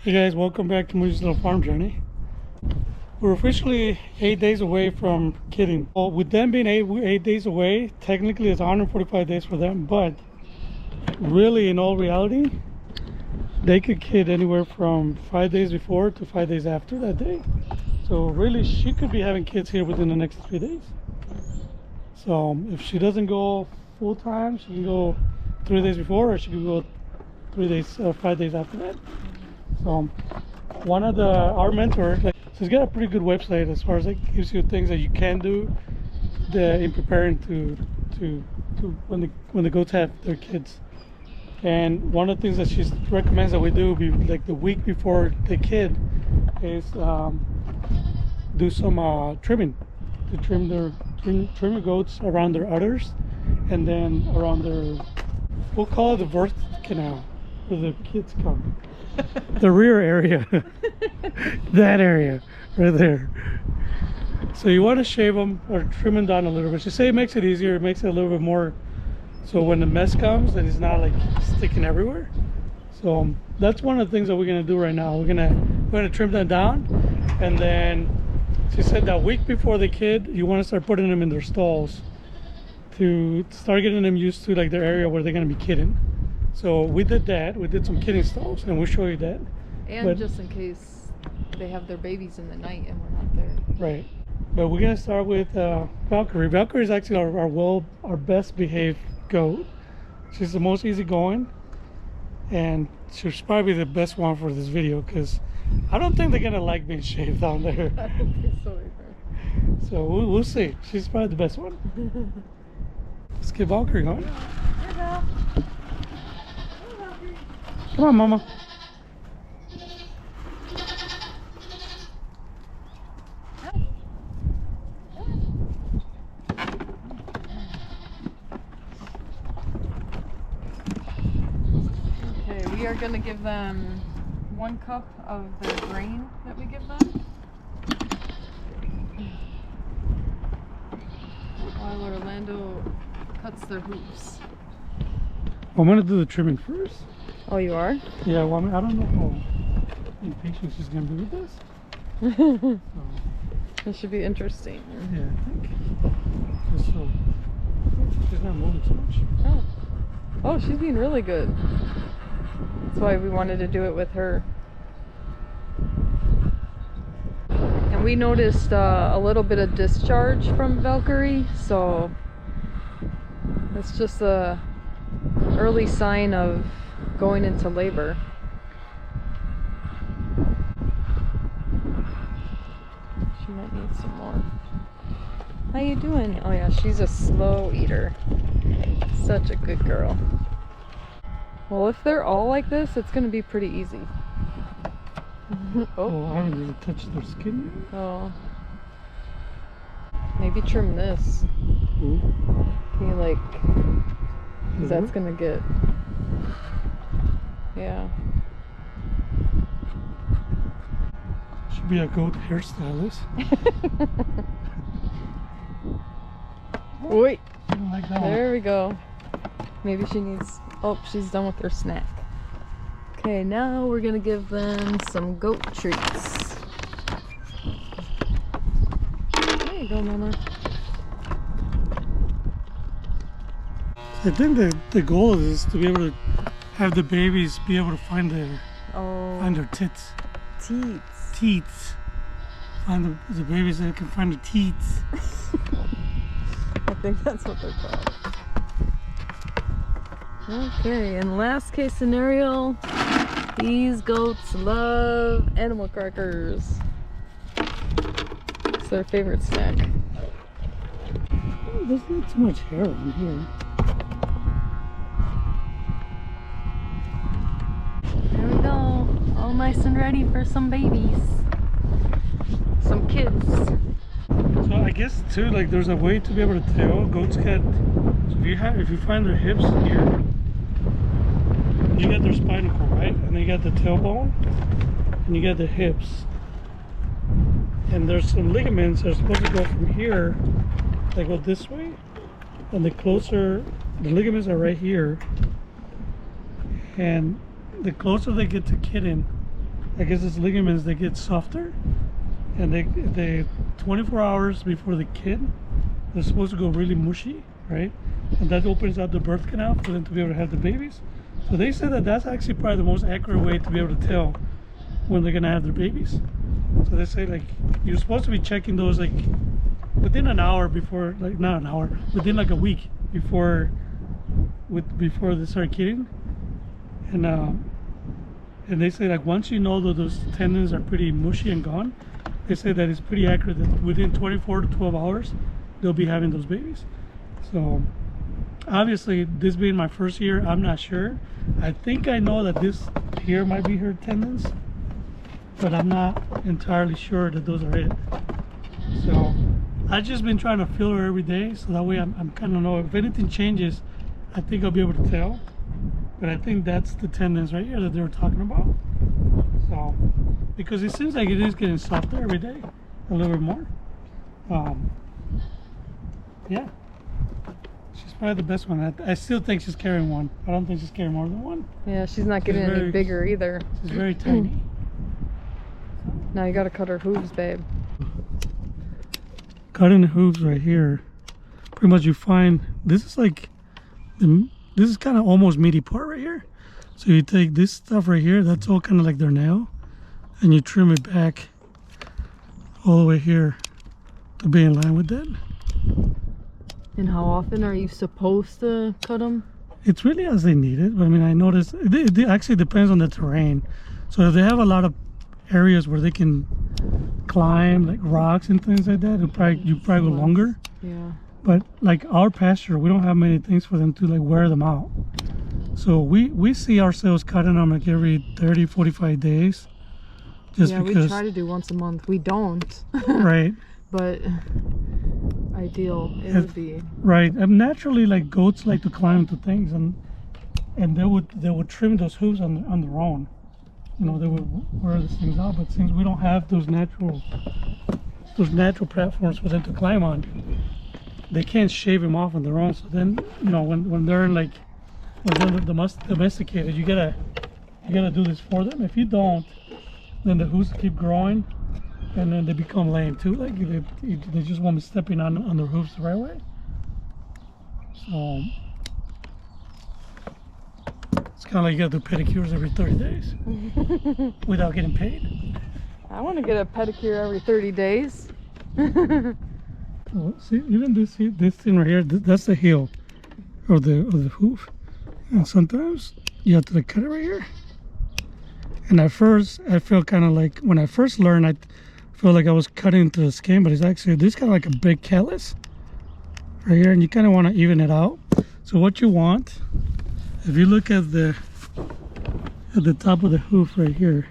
Hey guys, welcome back to Moody's Little Farm Journey. We're officially 8 days away from kidding. Well, with them being eight days away, technically it's 145 days for them, but really in all reality, they could kid anywhere from 5 days before to 5 days after that day. So really she could be having kids here within the next 3 days. So if she doesn't go full time, she can go 3 days before, or she can go 5 days after that. So one of our mentors, she's got a pretty good website as far as gives you things that you can do in preparing to when the goats have their kids. And one of the things that she recommends that we do like the week before the kid is do some trimming to trim the goats around their udders, and then around their, we'll call it the birth canal where the kids come. The rear area. That area right there. So you want to shave them or trim them down a little bit. She say it makes it easier, it makes it a little bit more, so when the mess comes then it's not like sticking everywhere. So that's one of the things that we're going to do right now. We're gonna trim them down, and then she said that week before the kid you want to start putting them in their stalls to start getting them used to like their area where they're going to be kidding. So we did that. We did some kidding stalls, and we'll show you that. And just in case they have their babies in the night and we're not there. Right. But we're gonna start with Valkyrie. Valkyrie is actually our best behaved goat. She's the most easygoing, and she's probably the best one for this video because I don't think they're gonna like being shaved down there. I don't think so either. So we'll see. She's probably the best one. Let's get Valkyrie going. Come on, Mama. Okay, we are going to give them 1 cup of the grain that we give them, while Orlando cuts their hooves. I'm gonna do the trimming first. Oh, you are? Yeah, well, I don't know how impatient she's gonna be with this. So, This should be interesting. yeah, I think. Just so she's not moving too much. Oh, she's being really good. That's why we wanted to do it with her. And we noticed a little bit of discharge from Valkyrie, so it's just a early sign of going into labor. She might need some more. How you doing? Oh yeah, she's a slow eater. Such a good girl. Well, if they're all like this, it's gonna be pretty easy. Oh, I haven't really touched their skin yet. Oh. Maybe trim this. Ooh. Can you like, cause that's gonna get, yeah. Should be a goat hairstylist. Wait, I don't like that there we go. Maybe she needs, oh, she's done with her snack. Okay, now we're gonna give them some goat treats. There you go, Mama. I think the goal is to be able to have the babies be able to find their tits. Teats. Find the babies that can find the teats. I think that's what they're called. Okay, and last case scenario, these goats love animal crackers. It's their favorite snack. Oh, there's not too much hair on here. There we go, all nice and ready for some babies. Some kids. So I guess too, like there's a way to be able to tell goats cat. So if you find their hips here, you got their spinal cord, right? And then you got the tailbone, and you got the hips. And there's some ligaments that are supposed to go from here, they go this way, and the ligaments are right here, and the closer they get to kidden, I guess it's ligaments that get softer, and they 24 hours before the kid, they're supposed to go really mushy, right? And that opens up the birth canal for them to be able to have the babies. So they said that that's actually probably the most accurate way to be able to tell when they're gonna have their babies. So they say like you're supposed to be checking those like within an hour before, like not an hour, within like a week before they start kidding. And they say like once you know that those tendons are pretty mushy and gone, they say that it's pretty accurate that within 24 to 12 hours they'll be having those babies. So obviously this being my first year, I'm not sure. I think I know that this here might be her tendons, but I'm not entirely sure that those are it. So I've just been trying to feel her every day, so that way I'm kind of know if anything changes, I think I'll be able to tell. But I think that's the tendons right here that they were talking about. So because it seems like it is getting softer every day, a little bit more. Yeah, she's probably the best one. I still think she's carrying one. I don't think she's carrying more than one. Yeah, she's not getting any bigger either. She's very tiny. Now you gotta cut her hooves, babe. Cutting the hooves right here, pretty much you find this is like this is kind of almost meaty part right here. So you take this stuff right here, that's all kind of like their nail, and you trim it back all the way here to be in line with that. And how often are you supposed to cut them? It's really as they need it. But I mean, I noticed it actually depends on the terrain. So if they have a lot of areas where they can climb, like rocks and things like that, you probably go longer. Yeah. But like our pasture, we don't have many things for them to like wear them out. So we see ourselves cutting them like every 30, 45 days. Just because we try to do once a month. We don't. Right. But ideal it would be. Right. And naturally, like goats like to climb into things, and they would trim those hooves on their own. You know, they would wear these things out. But since we don't have those natural platforms for them to climb on, they can't shave them off on their own. So then, you know, when they're like when they're domesticated, you gotta do this for them. If you don't, then the hooves keep growing, and then they become lame too. Like they just won't be stepping on their hooves the right way. So it's kind of like you gotta do pedicures every 30 days without getting paid. I want to get a pedicure every 30 days. Well, see, even this thing right here, that's the heel of the hoof, and sometimes you have to like cut it right here. And at first, I felt kind of like when I first learned, I felt like I was cutting into the skin, but it's actually this kind of like a big callus right here, and you kind of want to even it out. So what you want, if you look at the top of the hoof right here,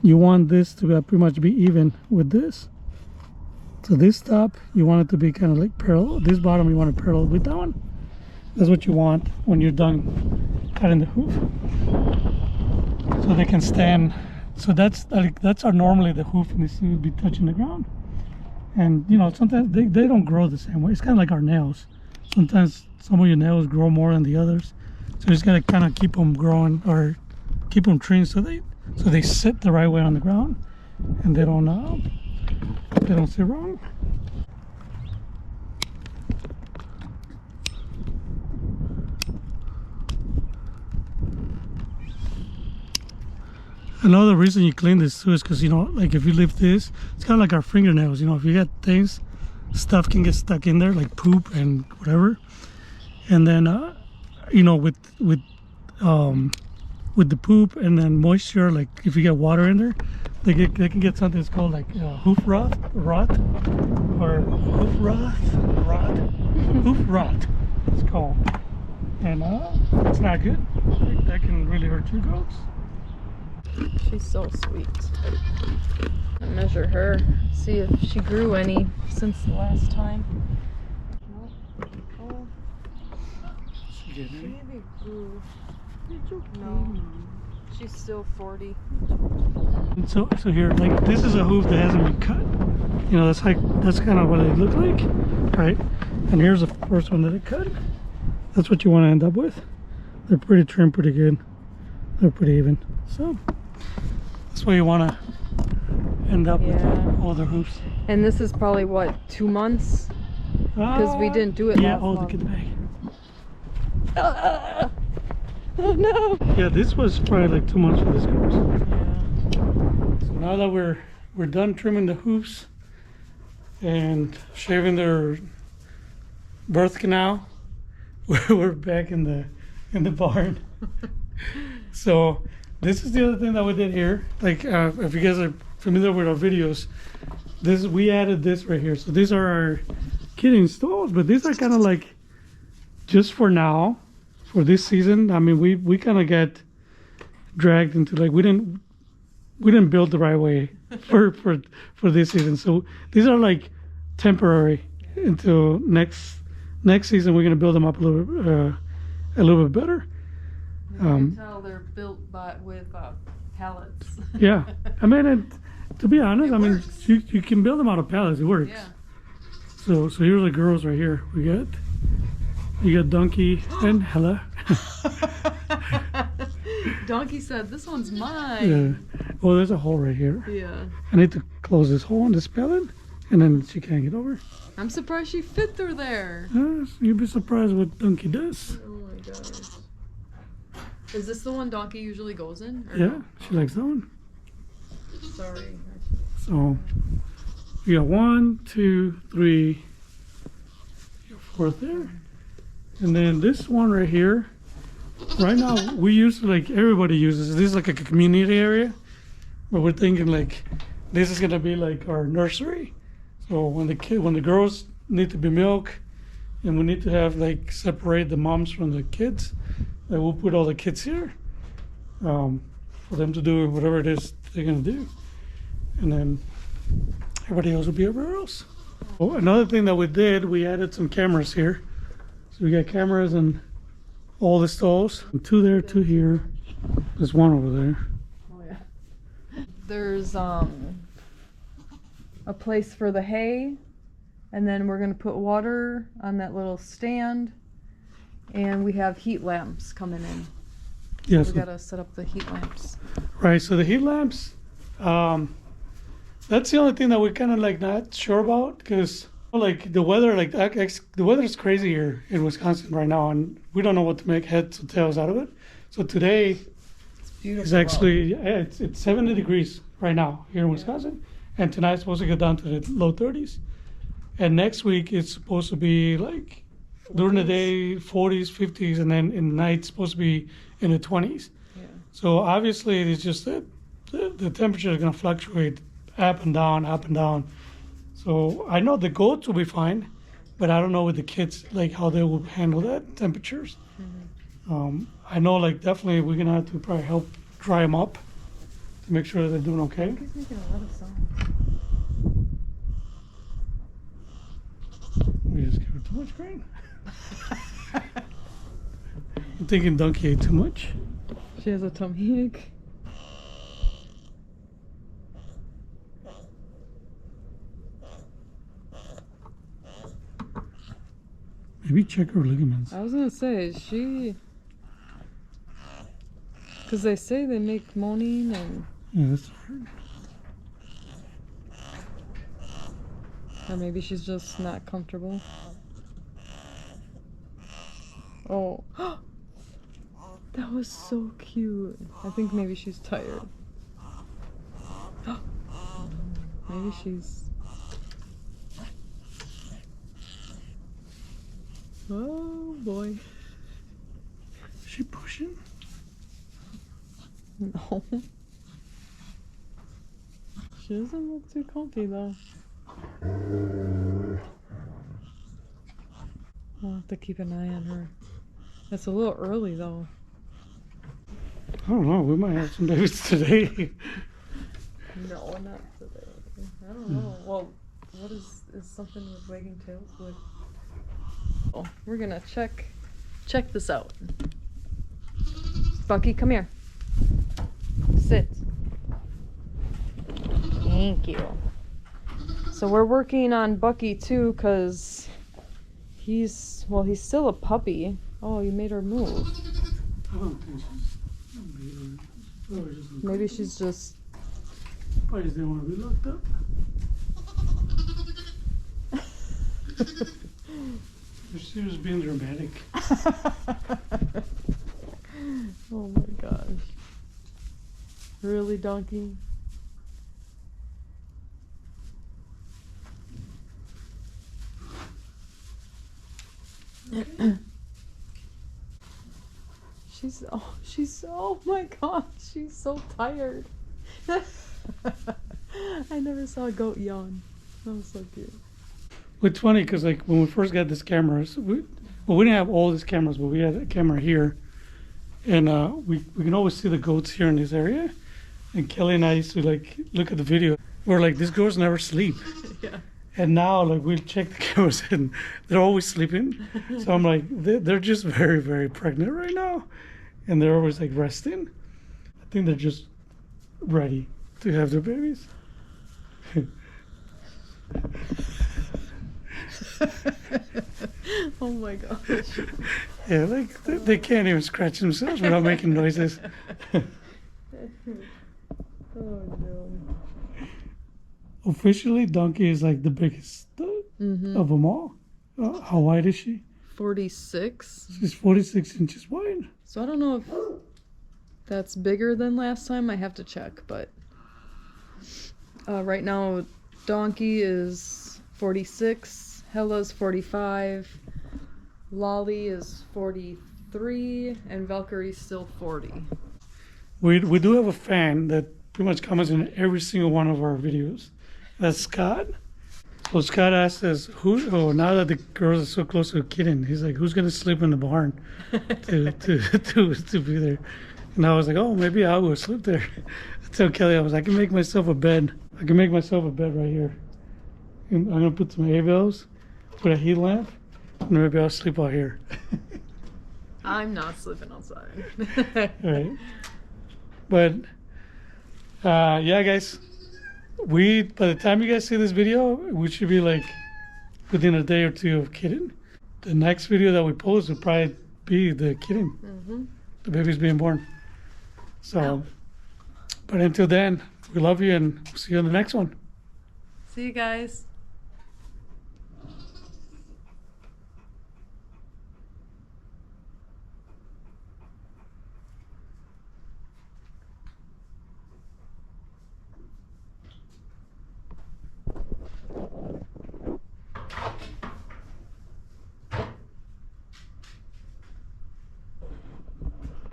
you want this to pretty much be even with this. So this top, you want it to be kind of like parallel. This bottom, you want it parallel with that one. That's what you want when you're done cutting the hoof. So they can stand. So that's normally the hoof needs to be touching the ground. And you know, sometimes they don't grow the same way. It's kind of like our nails. Sometimes some of your nails grow more than the others. So you just gotta kind of keep them growing or keep them trimmed so they sit the right way on the ground, and they don't sit wrong. Another reason you clean this too is because, you know, like if you leave this, it's kind of like our fingernails. You know, if you got things, stuff can get stuck in there, like poop and whatever. And then, you know, with the poop and then moisture, like if you get water in there, they can get something that's called like hoof rot, or hoof rot. It's called, and it's not good. That can really hurt your goats. She's so sweet. I measure her, see if she grew any since the last time. Oh, she maybe grew. No, she's still 40. And so here, like this is a hoof that hasn't been cut. You know, that's kind of what they look like, right? And here's the first one that I cut. That's what you want to end up with. They're pretty trimmed, pretty good. They're pretty even. So That's where you want to end up Yeah. with all the roofs. And this is probably what, 2 months? Because we didn't do it Yeah, last oh, the month. kid bag. Oh no! Yeah, this was probably like 2 months for this goose. Yeah. So now that we're done trimming the hoofs and shaving their birth canal, we're back in the barn. So this is the other thing that we did here. Like if you guys are familiar with our videos, we added this right here. So these are our kidding stalls, but these are kind of like just for now, for this season. I mean, we kind of got dragged into like we didn't build the right way for this season. So these are like temporary until next season. We're gonna build them up a little bit better. You can tell they're built with pallets. Yeah, I mean, to be honest, It I mean, works. you can build them out of pallets. It works. Yeah. So here's the girls right here. You got Donkey and Hella. Donkey said, "This one's mine." Yeah. Oh, there's a hole right here. Yeah. I need to close this hole on this pallet, and then she can't get over. I'm surprised she fit through there. You'd be surprised what Donkey does. Oh my gosh. Is this the one Donkey usually goes in? Or Yeah, no? she likes that one. Sorry. So you got 1, 2, 3, 4 there, and then this one right here. Right now, we use like everybody uses. This is like a community area, but we're thinking like this is gonna be like our nursery. So when the girls need to be milk, and we need to have like separate the moms from the kids, then we'll put all the kids here, for them to do whatever it is they're gonna do, and then everybody else will be everywhere else. Oh, another thing that we did, we added some cameras here. So we got cameras in all the stalls. 2 there, 2 here. There's 1 over there. Oh yeah. There's a place for the hay, and then we're gonna put water on that little stand, and we have heat lamps coming in. Yes. We gotta set up the heat lamps. Right. So the heat lamps, that's the only thing that we're kind of like not sure about, because like the weather, like the weather is crazy here in Wisconsin right now, and we don't know what to make heads or tails out of it. So today It's beautiful. is actually it's 70 degrees right now here in Wisconsin, and tonight's supposed to go down to the low 30s, and next week it's supposed to be like during the day 40s, 50s, and then in the night it's supposed to be in the 20s. Yeah. So obviously it's just that the temperature is going to fluctuate up and down, up and down. So I know the goats will be fine, but I don't know with the kids like how they will handle that temperatures. I know like definitely we're gonna have to probably help dry them up to make sure that they're doing okay. He's making a lot of sound. We just give her too much grain. I'm thinking Donkey ate too much. She has a tummy ache. Maybe check her ligaments. I was gonna say, because they say they make moaning and, Yeah, that's hard. or maybe she's just not comfortable. Oh, that was so cute. I think maybe she's tired. Maybe she's. Oh boy. Is she pushing? No. She doesn't look too comfy though. I'll have to keep an eye on her. It's a little early though. I don't know. We might have some babies today. No, not today. I don't know. Well, what is something with wagging tails with? Oh, we're gonna check this out. Bucky, come here. Sit. Thank you. So we're working on Bucky too, cause he's still a puppy. Oh, you made her move. I don't think she's. Maybe she's just Spice didn't want to be locked up. She was being dramatic. Oh my gosh. Really, Donkey? Oh my gosh, she's so tired. I never saw a goat yawn. That was so cute. It's funny because like when we first got this cameras, we didn't have all these cameras, but we had a camera here, and we can always see the goats here in this area. And Kelly and I used to like look at the video. We're like, these girls never sleep. Yeah. And now like we check the cameras and they're always sleeping. So I'm like, they're just very, very pregnant right now, and they're always like resting. I think they're just ready to have their babies. Oh my gosh. Yeah, like they can't even scratch themselves without making noises. Oh no. Officially, Donkey is like the biggest of them all. How wide is she? 46. She's 46 inches wide. So I don't know if that's bigger than last time. I have to check, but right now Donkey is 46, Hella's 45, Lolly is 43, and Valkyrie's still 40. We do have a fan that pretty much comments in every single one of our videos. That's Scott. So Scott asked us, now that the girls are so close to a kitten, he's like, who's gonna sleep in the barn to be there? And I was like, oh, maybe I will sleep there. I tell Kelly, I can make myself a bed. I can make myself a bed right here. And I'm gonna put some hay bales, put a heat lamp, and maybe I'll sleep out here. I'm not sleeping outside. All right. But yeah, guys, by the time you guys see this video, we should be like within a day or two of kitten. The next video that we post will probably be the kitten. Mm-hmm. The baby's being born. So, Wow. But until then, we love you and see you in the next one. See you guys.